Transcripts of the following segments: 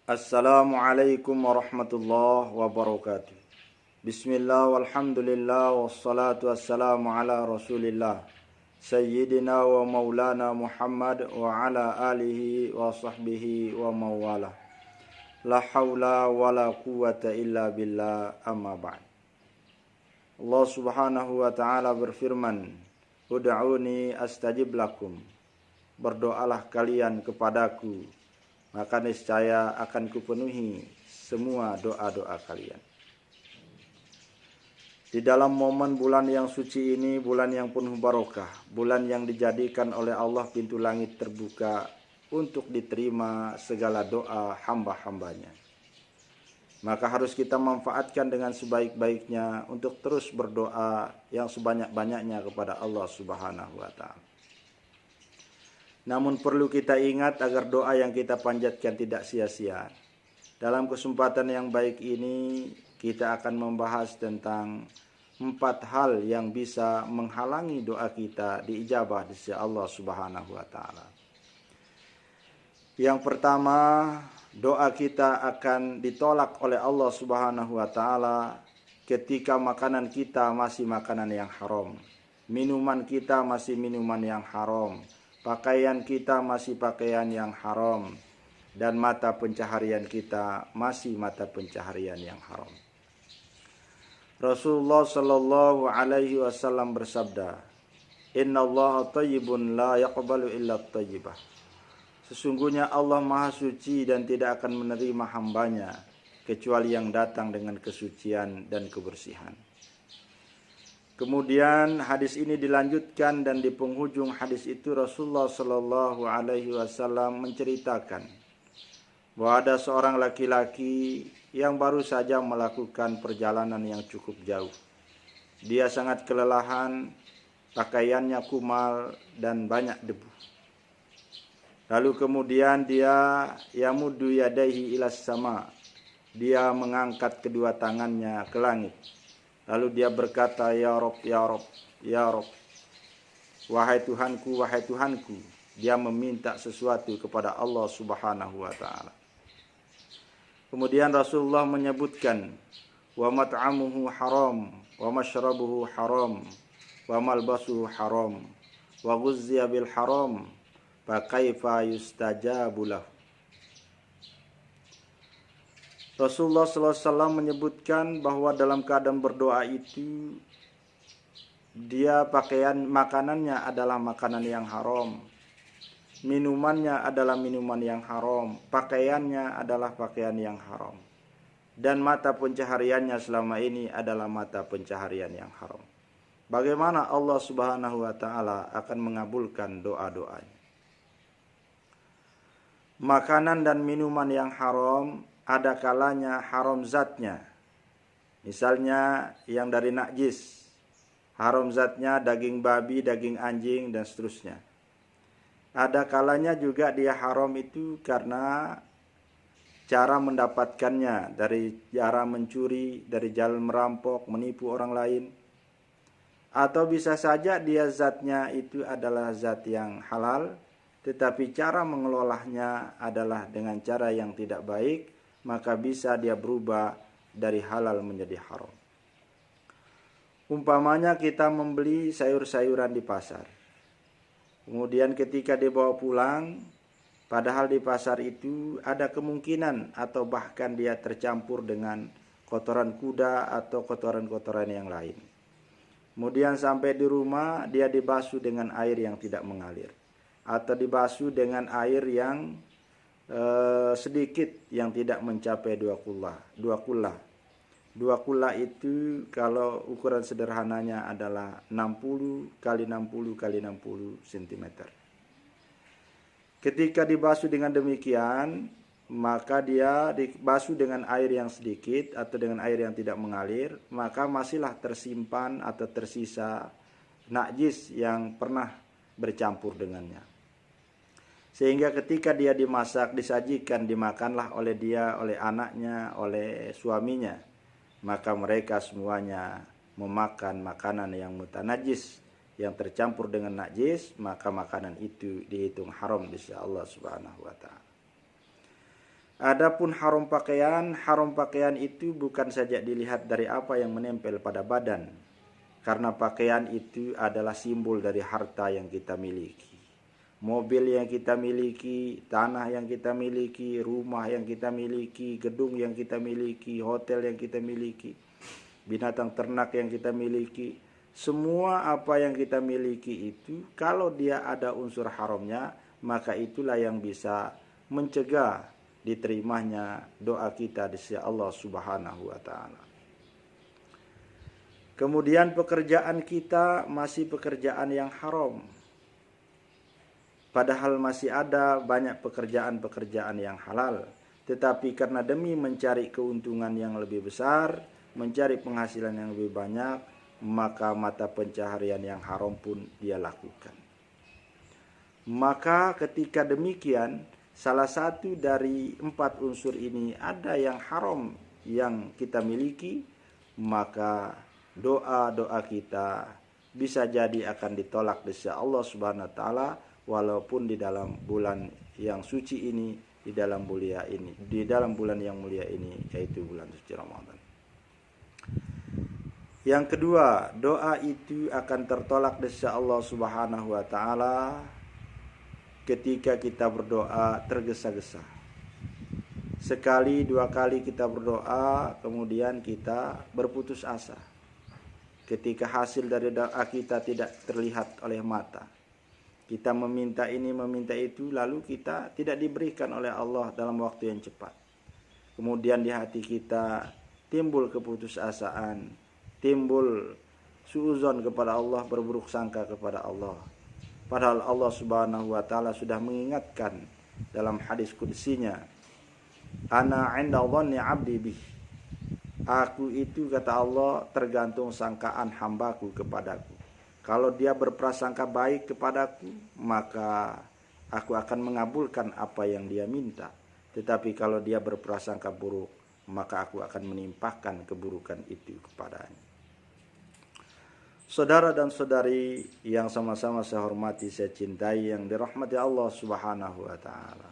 Assalamualaikum warahmatullahi wabarakatuh. Bismillah walhamdulillah wassalatu wassalamu ala rasulillah Sayyidina wa maulana Muhammad wa ala alihi wa sahbihi wa mawala. La hawla wa la quwata illa billah, amma ba'd. Allah subhanahu wa ta'ala berfirman, Ud'uni astajib lakum. Berdoalah kalian kepadaku, maka niscaya akan kupenuhi semua doa-doa kalian. Di dalam momen bulan yang suci ini, bulan yang penuh barokah, bulan yang dijadikan oleh Allah pintu langit terbuka untuk diterima segala doa hamba-hambanya. Maka harus kita manfaatkan dengan sebaik-baiknya untuk terus berdoa yang sebanyak-banyaknya kepada Allah Subhanahu wa ta'ala. Namun perlu kita ingat agar doa yang kita panjatkan tidak sia-sia. Dalam kesempatan yang baik ini kita akan membahas tentang 4 hal yang bisa menghalangi doa kita diijabah di sisi Allah Subhanahu wa ta'ala. Yang pertama, doa kita akan ditolak oleh Allah Subhanahu wa ta'ala ketika makanan kita masih makanan yang haram, minuman kita masih minuman yang haram, pakaian kita masih pakaian yang haram, dan mata pencaharian kita masih mata pencaharian yang haram. Rasulullah sallallahu alaihi wasallam bersabda, "Innallaha thayyibun la yaqbalu illa thayyibah." Sesungguhnya Allah Maha Suci dan tidak akan menerima hambanya kecuali yang datang dengan kesucian dan kebersihan. Kemudian hadis ini dilanjutkan dan di penghujung hadis itu Rasulullah sallallahu alaihi wasallam menceritakan bahwa ada seorang laki-laki yang baru saja melakukan perjalanan yang cukup jauh. Dia sangat kelelahan, pakaiannya kumal dan banyak debu. Lalu kemudian dia yamudu yadaihi ilas sama. Dia mengangkat kedua tangannya ke langit. Lalu dia berkata, Ya Rob, Ya Rob, Ya Rob. Wahai Tuhanku, wahai Tuhanku. Dia meminta sesuatu kepada Allah Subhanahu wa ta'ala. Kemudian Rasulullah menyebutkan, Wa mat'amuhu haram, wa mashrabuhu haram, wa malbasuhu haram, wa ghuzziya bil haram, fa kaifa yustajabu lahu. Rasulullah SAW menyebutkan bahwa dalam keadaan berdoa itu dia makanannya adalah makanan yang haram, minumannya adalah minuman yang haram, pakaiannya adalah pakaian yang haram, dan mata pencahariannya selama ini adalah mata pencaharian yang haram. Bagaimana Allah Subhanahu wa ta'ala akan mengabulkan doa-doanya? Makanan dan minuman yang haram ada kalanya haram zatnya. Misalnya yang dari najis, haram zatnya daging babi, daging anjing, dan seterusnya. Ada kalanya juga dia haram itu karena cara mendapatkannya, dari cara mencuri, dari jalan merampok, menipu orang lain. Atau bisa saja dia zatnya itu adalah zat yang halal, tetapi cara mengelolanya adalah dengan cara yang tidak baik, maka bisa dia berubah dari halal menjadi haram. Umpamanya kita membeli sayur-sayuran di pasar. Kemudian ketika dibawa pulang, padahal di pasar itu ada kemungkinan atau bahkan dia tercampur dengan kotoran kuda atau kotoran-kotoran yang lain. Kemudian sampai di rumah dia dibasuh dengan air yang tidak mengalir, atau dibasuh dengan air yang sedikit yang tidak mencapai 2 kullah. 2 kullah itu kalau ukuran sederhananya adalah 60 kali 60 kali 60 cm. Ketika dibasuh dengan demikian, maka dia dibasuh dengan air yang sedikit atau dengan air yang tidak mengalir, maka masihlah tersimpan atau tersisa najis yang pernah bercampur dengannya. Sehingga ketika dia dimasak, disajikan, dimakanlah oleh dia, oleh anaknya, oleh suaminya, maka mereka semuanya memakan makanan yang mutanajis, yang tercampur dengan najis, maka makanan itu dihitung haram di sisi Allah Subhanahu wa ta'ala. Adapun haram pakaian itu bukan saja dilihat dari apa yang menempel pada badan, karena pakaian itu adalah simbol dari harta yang kita miliki. Mobil yang kita miliki, tanah yang kita miliki, rumah yang kita miliki, gedung yang kita miliki, hotel yang kita miliki, binatang ternak yang kita miliki. Semua apa yang kita miliki itu, kalau dia ada unsur haramnya, maka itulah yang bisa mencegah diterimanya doa kita di sisi Allah Subhanahu wa taala. Kemudian pekerjaan kita masih pekerjaan yang haram. Padahal masih ada banyak pekerjaan-pekerjaan yang halal, tetapi karena demi mencari keuntungan yang lebih besar, mencari penghasilan yang lebih banyak, maka mata pencaharian yang haram pun dia lakukan. Maka ketika demikian, salah satu dari 4 unsur ini ada yang haram yang kita miliki, maka doa-doa kita bisa jadi akan ditolak di sisi Allah Subhanahu wa taala, walaupun di dalam bulan yang suci ini, di dalam bulan yang mulia ini, yaitu bulan suci Ramadan. Yang kedua, doa itu akan tertolak di sisi Allah Subhanahu wa taala ketika kita berdoa tergesa-gesa. Sekali, 2 kali kita berdoa, kemudian kita berputus asa. Ketika hasil dari doa kita tidak terlihat oleh mata, kita meminta ini, meminta itu, lalu kita tidak diberikan oleh Allah dalam waktu yang cepat. Kemudian di hati kita timbul keputusasaan, timbul suuzon kepada Allah, berburuk sangka kepada Allah. Padahal Allah Subhanahu wa taala sudah mengingatkan dalam hadis qudsinya, ana 'inda dhanni 'abdi bih. Aku itu, kata Allah, tergantung sangkaan hambaku kepadaku. Kalau dia berprasangka baik kepadaku, maka aku akan mengabulkan apa yang dia minta. Tetapi kalau dia berprasangka buruk, maka aku akan menimpakan keburukan itu kepadanya. Saudara dan saudari yang sama-sama saya hormati, saya cintai, yang dirahmati Allah Subhanahu wa taala.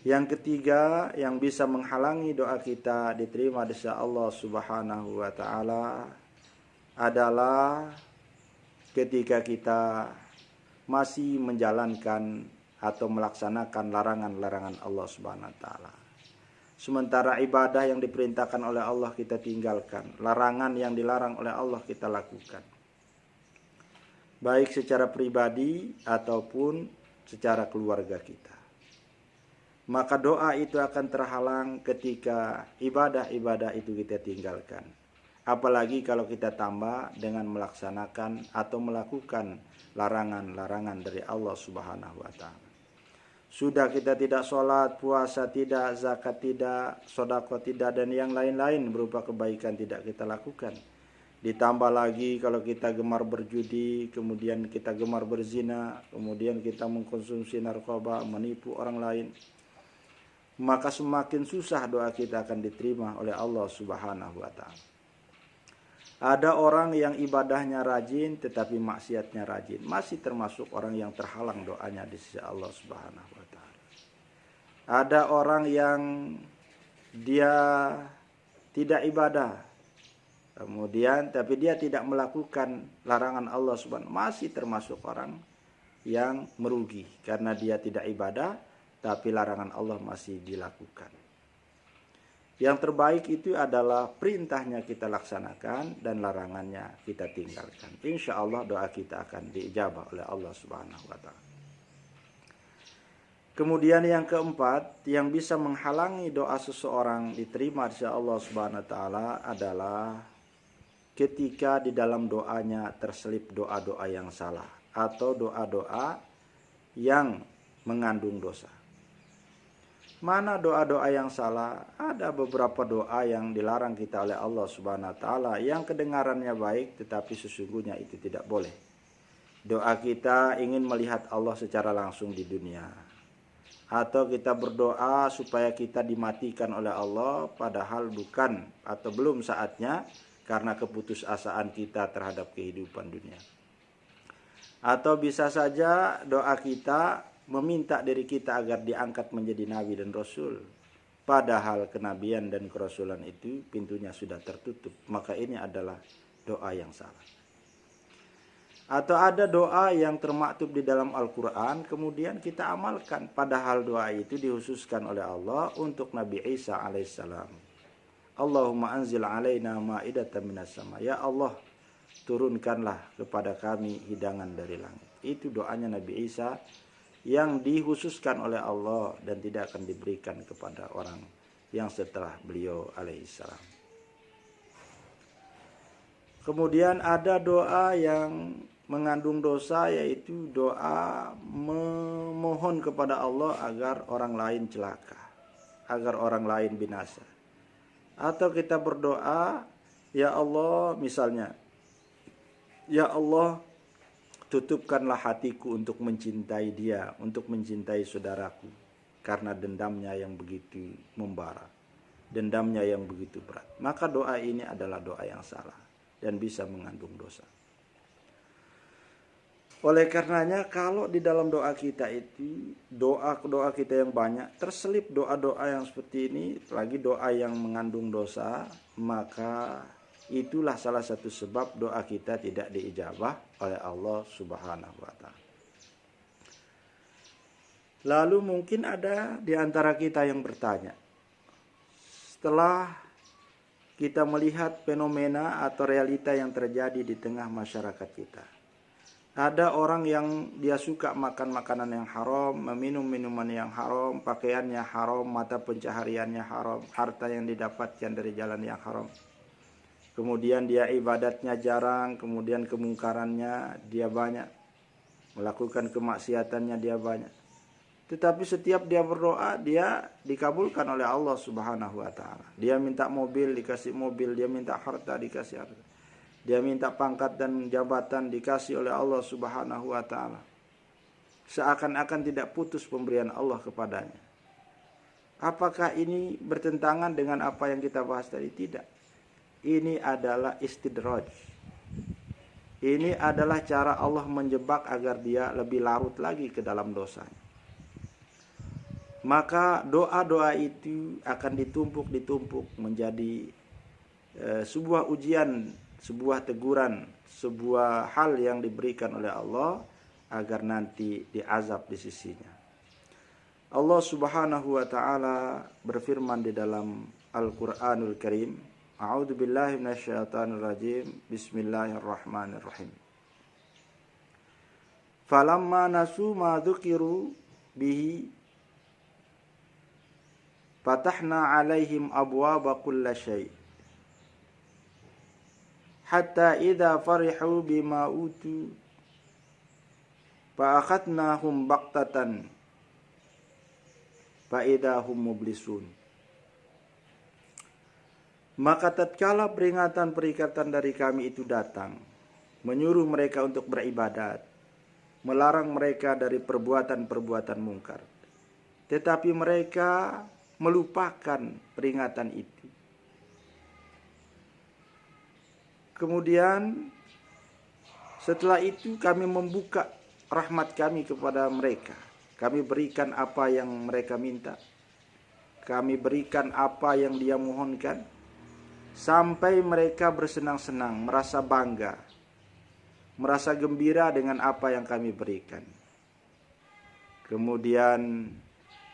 Yang ketiga yang bisa menghalangi doa kita diterima di sisi Allah Subhanahu wa taala adalah ketika kita masih menjalankan atau melaksanakan larangan-larangan Allah Subhanahu wa taala. Sementara ibadah yang diperintahkan oleh Allah kita tinggalkan, larangan yang dilarang oleh Allah kita lakukan, baik secara pribadi ataupun secara keluarga kita. Maka doa itu akan terhalang ketika ibadah-ibadah itu kita tinggalkan. Apalagi kalau kita tambah dengan melaksanakan atau melakukan larangan-larangan dari Allah Subhanahu wa taala. Sudah kita tidak sholat, puasa tidak, zakat tidak, sedekah tidak, dan yang lain-lain berupa kebaikan tidak kita lakukan. Ditambah lagi kalau kita gemar berjudi, kemudian kita gemar berzina, kemudian kita mengkonsumsi narkoba, menipu orang lain, maka semakin susah doa kita akan diterima oleh Allah Subhanahu wa taala. Ada orang yang ibadahnya rajin tetapi maksiatnya rajin, masih termasuk orang yang terhalang doanya di sisi Allah Subhanahu wa taala. Ada orang yang dia tidak ibadah, kemudian tapi dia tidak melakukan larangan Allah Subhanahu, masih termasuk orang yang merugi karena dia tidak ibadah tapi larangan Allah masih dilakukan. Yang terbaik itu adalah perintahnya kita laksanakan dan larangannya kita tinggalkan. Insya Allah doa kita akan diijabah oleh Allah Subhanahu wa taala. Kemudian yang keempat yang bisa menghalangi doa seseorang diterima oleh Allah Subhanahu wa taala adalah ketika di dalam doanya terselip doa-doa yang salah atau doa-doa yang mengandung dosa. Mana doa-doa yang salah? Ada beberapa doa yang dilarang kita oleh Allah Subhanahu wa taala yang kedengarannya baik tetapi sesungguhnya itu tidak boleh. Doa kita ingin melihat Allah secara langsung di dunia, atau kita berdoa supaya kita dimatikan oleh Allah padahal bukan atau belum saatnya karena keputusasaan kita terhadap kehidupan dunia. Atau bisa saja doa kita meminta dari kita agar diangkat menjadi nabi dan rasul, padahal kenabian dan kerasulan itu pintunya sudah tertutup, maka ini adalah doa yang salah. Atau ada doa yang termaktub di dalam Al-Quran kemudian kita amalkan, padahal doa itu dikhususkan oleh Allah untuk Nabi Isa alaihissalam. Allahumma anzil alaina ma'idatan minas sama. Ya Allah, turunkanlah kepada kami hidangan dari langit. Itu doanya Nabi Isa yang dikhususkan oleh Allah dan tidak akan diberikan kepada orang yang setelah beliau alaihissalam. Kemudian ada doa yang mengandung dosa, yaitu doa memohon kepada Allah agar orang lain celaka, agar orang lain binasa. Atau kita berdoa, ya Allah, misalnya, ya Allah, tutupkanlah hatiku untuk mencintai dia, untuk mencintai saudaraku, karena dendamnya yang begitu membara, dendamnya yang begitu berat. Maka doa ini adalah doa yang salah dan bisa mengandung dosa. Oleh karenanya, kalau di dalam doa kita itu, doa kita yang banyak, terselip doa-doa yang seperti ini, lagi doa yang mengandung dosa, maka itulah salah satu sebab doa kita tidak diijabah oleh Allah Subhanahu wa Ta'ala. Lalu mungkin ada di antara kita yang bertanya, setelah kita melihat fenomena atau realita yang terjadi di tengah masyarakat kita, ada orang yang dia suka makan makanan yang haram, meminum minuman yang haram, pakaiannya haram, mata pencahariannya haram, harta yang didapatkan dari jalan yang haram. Kemudian dia ibadatnya jarang, kemudian kemungkarannya dia banyak, melakukan kemaksiatannya dia banyak. Tetapi setiap dia berdoa, dia dikabulkan oleh Allah Subhanahu wa Ta'ala. Dia minta mobil, dikasih mobil, dia minta harta, dikasih harta. Dia minta pangkat dan jabatan, dikasih oleh Allah Subhanahu wa Ta'ala. Seakan-akan tidak putus pemberian Allah kepadanya. Apakah ini bertentangan dengan apa yang kita bahas tadi? Tidak. Ini adalah istidraj. Ini adalah cara Allah menjebak agar dia lebih larut lagi ke dalam dosanya. Maka doa-doa itu akan ditumpuk menjadi sebuah ujian, sebuah teguran, sebuah hal yang diberikan oleh Allah agar nanti diazab di sisinya. Allah Subhanahu wa Ta'ala berfirman di dalam Al-Qur'anul Karim, A'udzu billahi minasyaitonir rajim. Bismillahirrahmanirrahim. Falamma nasu ma dzukiru bihi fatahna 'alaihim abwaaba kulli syai' hatta idza farihu bima utu fa akhadnahum baqtatan fa idza hum mublisun. Maka tatkala peringatan dari kami itu datang, menyuruh mereka untuk beribadat, melarang mereka dari perbuatan-perbuatan mungkar, tetapi mereka melupakan peringatan itu. Kemudian setelah itu kami membuka rahmat kami kepada mereka. Kami berikan apa yang mereka minta. Kami berikan apa yang dia mohonkan. Sampai mereka bersenang-senang, merasa bangga, merasa gembira dengan apa yang kami berikan. Kemudian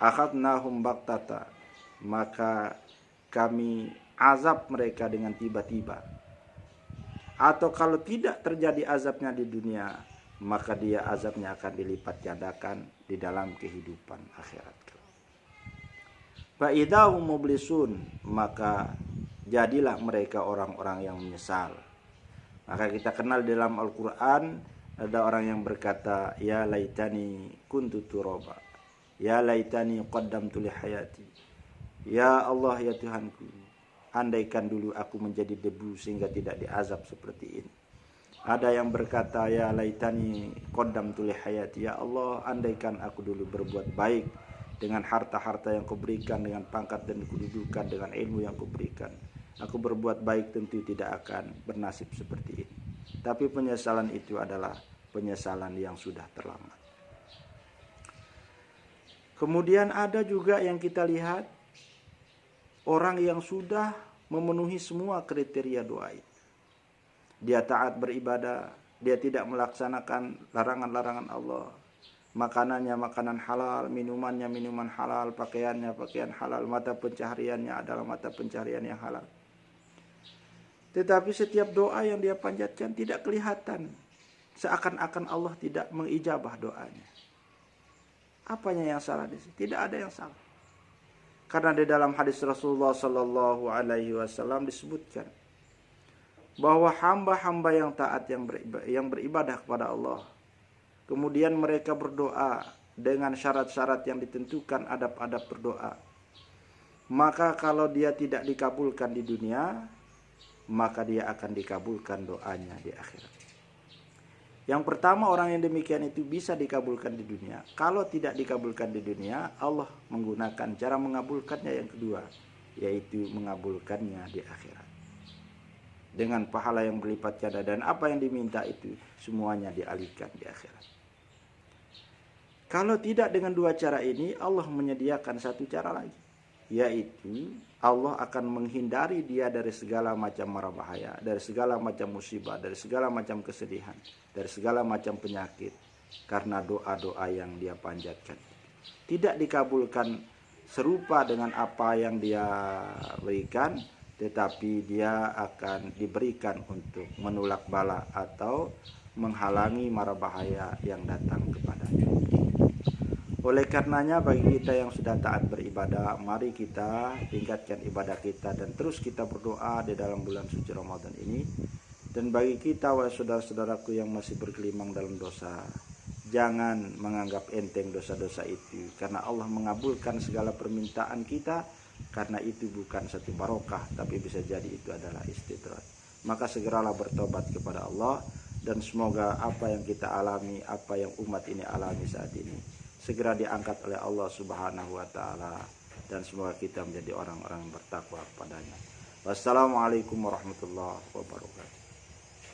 akhadnahum baqtata, maka kami azab mereka dengan tiba-tiba. Atau kalau tidak terjadi azabnya di dunia, maka dia azabnya akan dilipat gandakan di dalam kehidupan akhirat. Fa idahum mublisun, maka jadilah mereka orang-orang yang menyesal. Maka kita kenal dalam Al-Quran, ada orang yang berkata, ya laitani kuntu turaba, ya laitani qaddamtu li hayati. Ya Allah, ya Tuhanku, andaikan dulu aku menjadi debu sehingga tidak diazab seperti ini. Ada yang berkata, ya laitani qaddamtu li hayati. Ya Allah, andaikan aku dulu berbuat baik dengan harta-harta yang kuberikan, dengan pangkat dan kedudukan, dengan ilmu yang kuberikan. Aku berbuat baik tentu tidak akan bernasib seperti ini. Tapi penyesalan itu adalah penyesalan yang sudah terlambat. Kemudian ada juga yang kita lihat orang yang sudah memenuhi semua kriteria doa itu. Dia taat beribadah, dia tidak melaksanakan larangan-larangan Allah. Makanannya makanan halal, minumannya minuman halal, pakaiannya pakaian halal, mata pencahariannya adalah mata pencaharian yang halal. Tetapi setiap doa yang dia panjatkan tidak kelihatan, seakan-akan Allah tidak mengijabah doanya. Apanya yang salah di sini? Tidak ada yang salah. Karena di dalam hadis Rasulullah Sallallahu Alaihi Wasallam disebutkan bahwa hamba-hamba yang taat yang beribadah kepada Allah, kemudian mereka berdoa dengan syarat-syarat yang ditentukan, adab-adab berdoa, maka kalau dia tidak dikabulkan di dunia, maka dia akan dikabulkan doanya di akhirat. Yang pertama, orang yang demikian itu bisa dikabulkan di dunia. Kalau tidak dikabulkan di dunia, Allah menggunakan cara mengabulkannya yang kedua, yaitu mengabulkannya di akhirat dengan pahala yang berlipat ganda, dan apa yang diminta itu semuanya dialihkan di akhirat. Kalau tidak dengan dua cara ini, Allah menyediakan satu cara lagi, yaitu Allah akan menghindari dia dari segala macam mara bahaya, dari segala macam musibah, dari segala macam kesedihan, dari segala macam penyakit, karena doa-doa yang dia panjatkan. Tidak dikabulkan serupa dengan apa yang dia berikan, tetapi dia akan diberikan untuk menolak bala atau menghalangi mara bahaya yang datang kepadanya. Oleh karenanya, bagi kita yang sudah taat beribadah, mari kita tingkatkan ibadah kita dan terus kita berdoa di dalam bulan suci Ramadan ini. Dan bagi kita, wahai saudara-saudaraku yang masih bergelimang dalam dosa, jangan menganggap enteng dosa-dosa itu, karena Allah mengabulkan segala permintaan kita. Karena itu bukan satu barokah, tapi bisa jadi itu adalah istidrak. Maka segeralah bertobat kepada Allah, dan semoga apa yang kita alami, apa yang umat ini alami saat ini, segera diangkat oleh Allah Subhanahu wa Ta'ala, dan semoga kita menjadi orang-orang yang bertakwa kepadanya. Wassalamualaikum warahmatullahi wabarakatuh.